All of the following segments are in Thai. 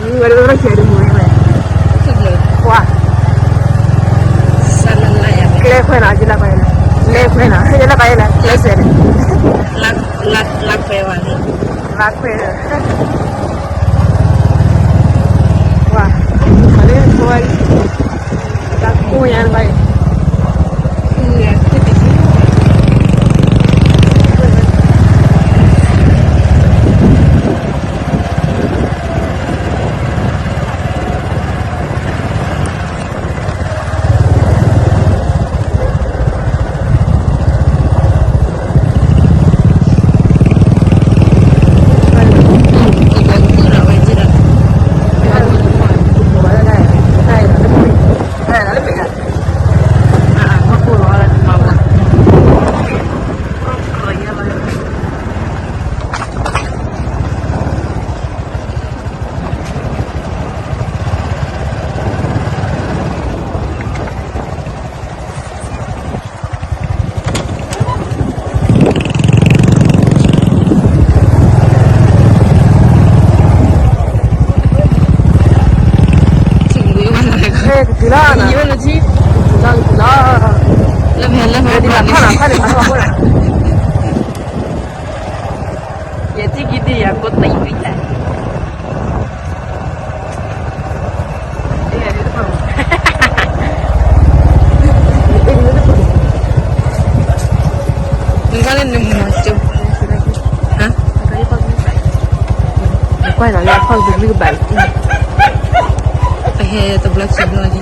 lo chiedo muy qua le fuera allí la paella le fuera ella la paella le sere la prueba la paella qua vale poi la cuya el baile Gilana. Io lo ci. Gilana. La bella di la pana. Ya ci gitu ya, kok tai ya. Iya, itu kan. Kalian nemu macam. Hah? Quay lại là phân được như vậy. He to black sheep lagi.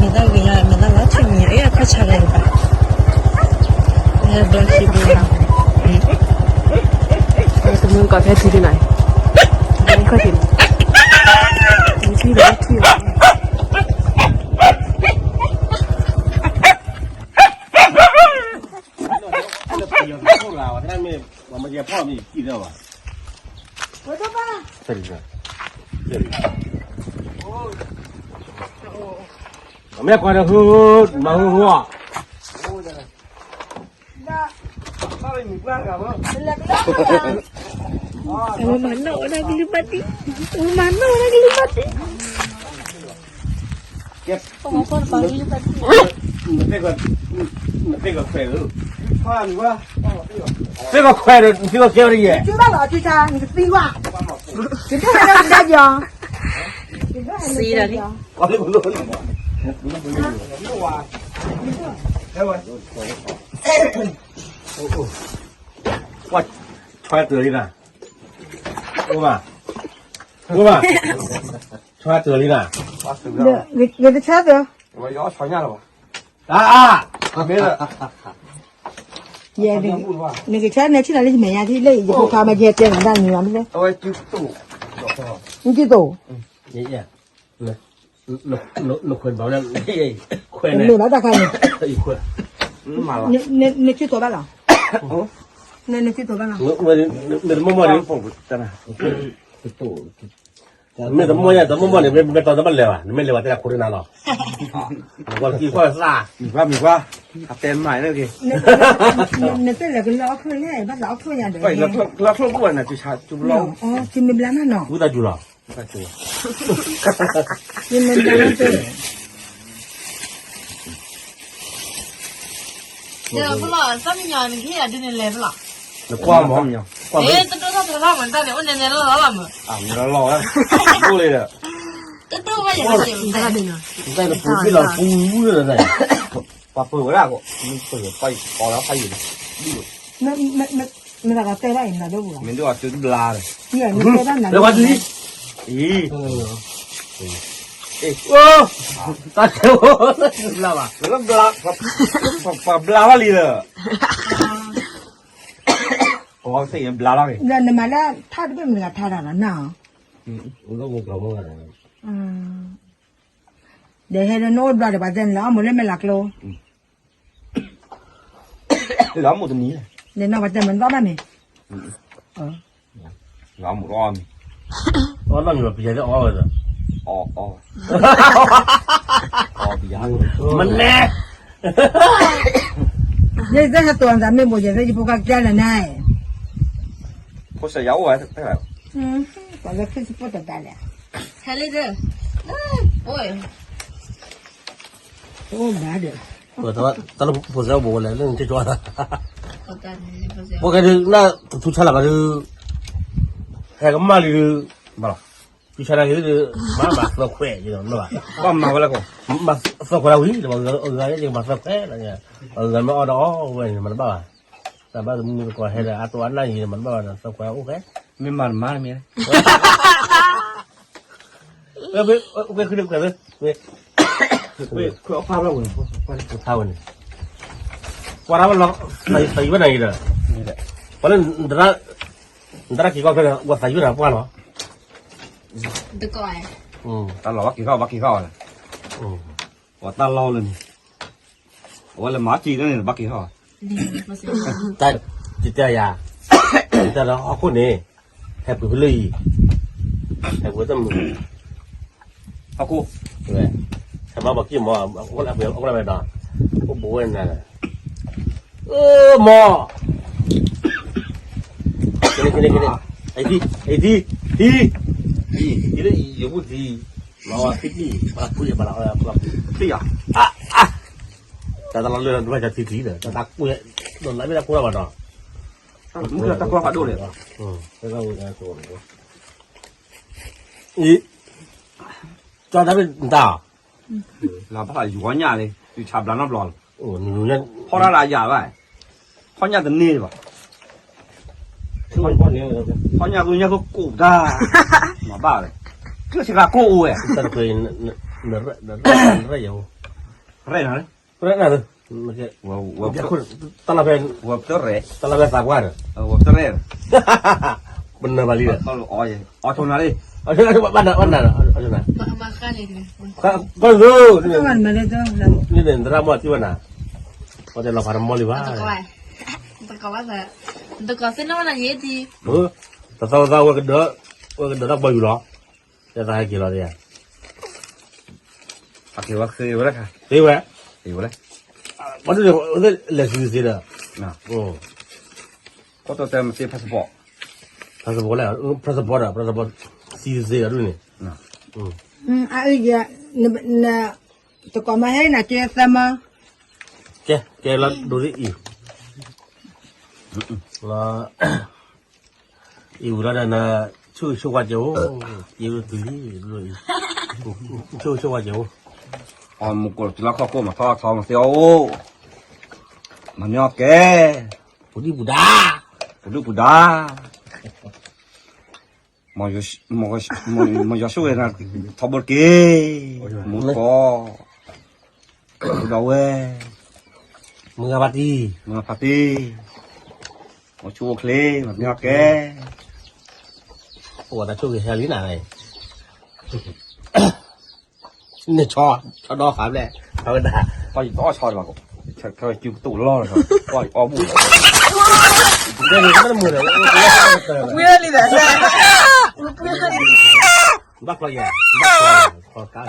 Mình đã lá chuyện nhảy là có trả lời吧. He black sheep lagi. Cái mình có thể chỉ đi này. Mình có thể. Mình chỉ được chỉ.我们家泡米记得吧？我的吧。这里是，这里。我们要快点喝，马上喝啊！Mana orang gelibati? Mana orang gelibati? Pengokon pagi gelibati. 这个快乐，看你吧，这个快乐，这个小的耶。知道了，就他，你废话。你这还能大讲？是的哩。我这不弄了吗？弄啊！来吧。我穿这里呢，我嘛，穿这里呢。你的车子？我腰吵架了吧？啊，没了。也那个车呢？去哪里买呀？去那以后他们接电话你们呢？我就走。你就走。爷，那捆包了，捆呢？没把它看呢。一捆。妈了。你去做吧了？那你去做吧了？我那么么的，真的，没怎么的，没到怎么来啊？没来啊？在那哭着呢了。我一块啥？米瓜，他带买那个。那这那个老口呢？把老口呀的。对，老口不呢，就差就不老。哦，就没不然呢？不咋久了。不咋久。你们不然对。这不了，咱们家你看真的来不了。那光毛呢？哎，这都是他们打的，我奶奶老了嘛。啊，你那老了，够来的。这都我也是有在的呢。你在那不去了，不污了在。把背回来过，你背把包了还有。那那个带外那都不了。没对吧？就是不拉的。你带外那。来我这里。咦。哦，大姐，我知道吧？那个不拉，把不拉那里了。我这也不拉那个。那嘛了，他这边那个他那了呢？我搞不搞的。để hay là nốt vào để bà dân lão một lên mày lạc lô lão một tuần ní để nó bà dân mình đó ba mày lão một con那你们比较的熬的比较们呢这这是多咱们不觉得就不敢干了呢不是咬我还是ก่อนจะขึ้นสปอร์ตได้เลย ใช่เลยเด้อโอ้ย โอ้มาเด้อ ตัวตลกผู้สาวบอกเลยเรื่องที่จอด เอากันนี่ก็เสีย เพราะแค่น่าทุกชาติก็คือแค่ก็มาเลยบ้าทุกชาติก็คือมาสักแควอยู่นั่นแหละ ก็มาแล้วก็ มาสักแควเราหิ้งแต่ว่าอะไรยังมาสักแควอะไรเงี้ยกันมาอ๋อเว้ยมันบ้าแต่บ้ามันก็ให้เลยตัวนั้นนี่มันบ้าสักแควโอเค ไม่มันมาไม่ เว้ยคือเรื่องอะไรเว้ย คือเอาภาพเราเลย เท่านี้ว่าเราใส่วันไหนเด้อ นี่แหละ เพราะนั้นดารากี่ก้อนกันว่าใส่วันไหนพวกเรา ตะกอย ตลอดว่ากี่ข้าวว่ากี่ข้าวเลยว่าตลอดเลยว่าเลยหมาจีนั่นเนี่ยบักกี่ข้าว นี่ก็เสีย แต่จิตใจยาแต่เราเอาคนนี้แฮปปี้เลยแฮปปี้ต้อง เอากู เลยถ้ามาบอกกี่หมอเอาคนละเอาคนละแบบนั้นก็บอกว่านั่นหมอกินไอ้ที่เลยอยู่พูดที่เราที่นี่มาคุยมาเราเตี้ย แต่เราเรื่องไม่จะทีเลยแต่ตักคุยโดนอะไรไม่ได้คุยมาหรอก มึงจะตะกัวกัดดูเลย แล้วก็ตัวอีจอดได้เป็นตา เราพัฒนาอยู่วันยาเลยอยู่ชาบลานับหลอน โอ้หนูเนี่ย พอเราลายาไปพอยาตัวนี้ป่ะ ช่วยพ่อเนี่ย พอยาตัวนี้ก็กูได้มาบ้าเลยคือสิกากูเอ้ย แต่เคยเนรอยู่ อะไรนะ เพราะนั่นมันจะ ว่า จะคุณตลาดเป็น ว่าเตอร์เร่ ตลาดเป็นสักวัน ว่าเตอร์เร่ เป็นนาบาลี เอาอ้อยทนอะไร เอาชนะวันนั้นเอาชนะ มาฆ่าเลยดิ ก็รู้ ก็มันมาเลยจ้ะ นี่เดินดราม่าที่วันน่ะพอจะเราพารมอลิว่า ตะกอยตะกอยว่าตะกอยเส้นน้ำมันเยอะดี แต่สาวว่ากันเด้อรักบ่อยู่หรอจะตายกี่รอบเนี่ย โอเคว่าคือว่าค่ะ ดีเว้ย ดีว่าเลย มันจะเลสิสิเด้อ นะก็ตัวเต็มเสียพาสปอร์ต พาสปอร์ตแล้วพาสปอร์ตสิสิอะดูนี่ นะ ไอ้ยาน่ะตะกอมาให้น่ะเจ้าซะมา แกละดูดิอีละอีอุระนะชูว่าเจ้าอีอุตุลีเลยชูว่าเจ้า อ๋อมุกจะรักครอบครัวมาทอดทองเสียวมันยอกแก ปุดิบุดา ปุดามันจะช่วยนะทบเกมุกก็ดาวเว มึงapa ti มาปาร์ตี้มาชูเคลมันยอกแก โอ้แต่ช่วงนี้เฮลิน่ะไงนี่ชอดอครับแหละเขาด่า พอต่อชอดมาก็เขาจิ้วตู่ล่อเลยครับพออ้อบุ๋ เดี๋ยวนี้ก็ไม่มือเลย เพื่อนนี่แหละ บักเลยอ่ะบักเลยขอก้าว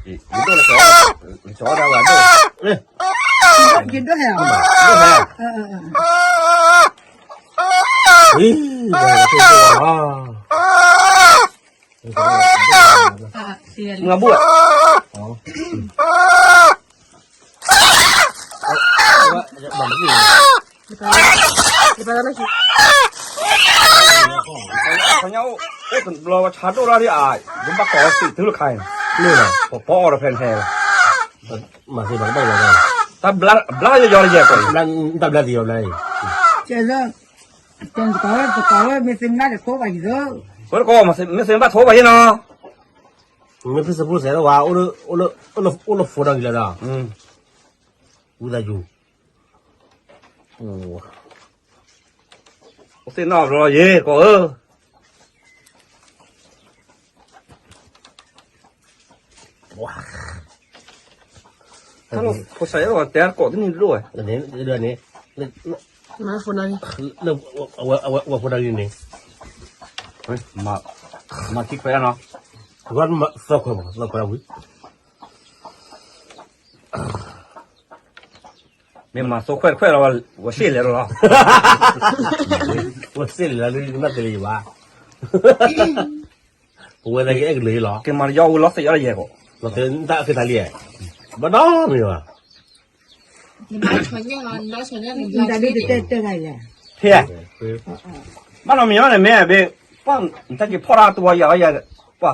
อีกตัวละชอดาวด้วย เอ้ย กินด้วยเหรอ นี่แม่ เฮ้ยเดี๋ยวตัวอ่ะ เสีย มึงบวช แบบนี้ เขาเนาเอ๊ะเราชาร์จตัวเราที่อ่ะยังบักต่อสิถือลูกใคร นี่แหละ พอเราแพนแทน มาสิแบบไม่เลย ถ้าบลาจะยอมเยอะกว่า นั่นตับเดียวเลย เจ้าเรื่องตะกอไม่เป็นน่าจะโคบอีกแล้ว คนก็มาไม่เสียบ้าโทรไปเนาะ ไม่พิสูจน์พูดเสร็จแล้วว่าโอ้ละฟูดังเลยนะกูได้อยู่โอ้ เส้นนอกรอเย่ก็ว้า ถ้าเราพอใส่เราแต่กดนี่ด้วย เดือนนี้ มาคนนั้น เริ่มว่าฟูดังนี่ เฮ้ยมาคลิกไปแล้วเนาะ ก่อนมาสักคนวิ没嘛，说快了，我睡来了。我睡了，那这里吧。我那个累了，跟嘛要我老是要一个，老天打给他练，不闹没有啊？你拿船进了，你拿船进你在这里带来了。天，嘛那没有的没别，帮你再去泡那多要也不。